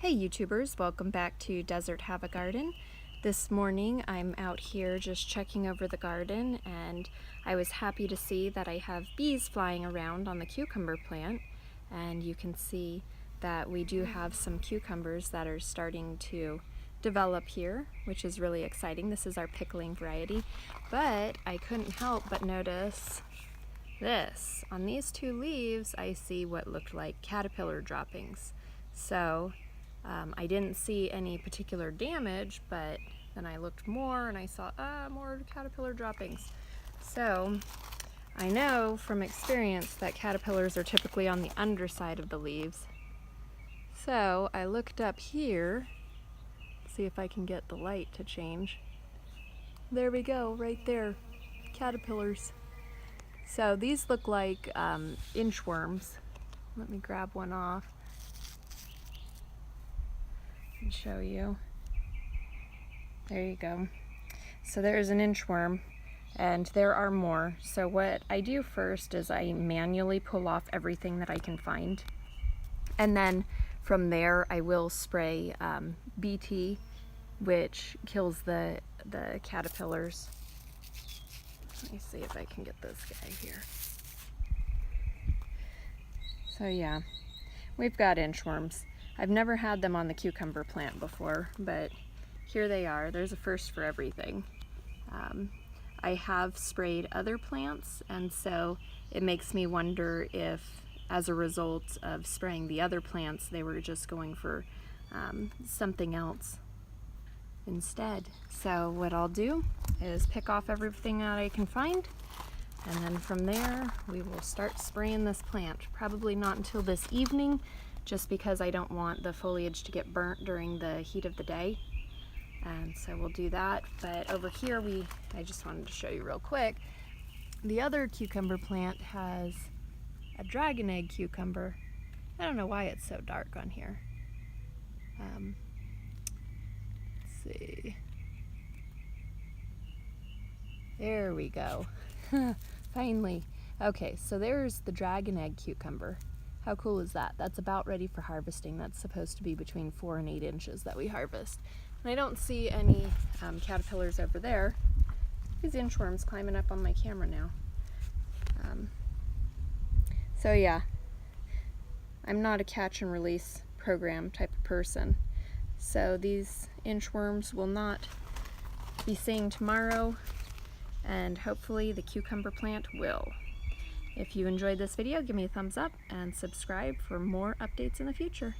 Hey YouTubers, welcome back to Desert Have a Garden. This morning I'm out here just checking over the garden, and I was happy to see that I have bees flying around on the cucumber plant, and you can see that we do have some cucumbers that are starting to develop here, which is really exciting. This is our pickling variety, but I couldn't help but notice this. On these two leaves I see what looked like caterpillar droppings. So I didn't see any particular damage, but then I looked more and I saw more caterpillar droppings. So I know from experience that caterpillars are typically on the underside of the leaves. So I looked up here, see if I can get the light to change. There we go, right there, caterpillars. So these look like inchworms. Let me grab one off and show you. There you go. So there's an inchworm, and there are more. So what I do first is I manually pull off everything that I can find, and then from there I will spray BT, which kills the caterpillars. Let me see if I can get this guy here. So yeah, we've got inchworms. I've never had them on the cucumber plant before, but here they are. There's a first for everything. I have sprayed other plants, and so it makes me wonder if, as a result of spraying the other plants, they were just going for something else instead. So what I'll do is pick off everything that I can find, and then from there we will start spraying this plant. Probably not until this evening, just because I don't want the foliage to get burnt during the heat of the day. And so we'll do that. But over here I just wanted to show you real quick, the other cucumber plant has a dragon egg cucumber. I don't know why it's so dark on here. Let's see. There we go. Finally. Okay, so there's the dragon egg cucumber. How cool is that? That's about ready for harvesting. That's supposed to be between 4 and 8 inches that we harvest. And I don't see any caterpillars over there. These inchworms climbing up on my camera now. So yeah, I'm not a catch and release program type of person. So these inchworms will not be seeing tomorrow, and hopefully the cucumber plant will. If you enjoyed this video, give me a thumbs up and subscribe for more updates in the future.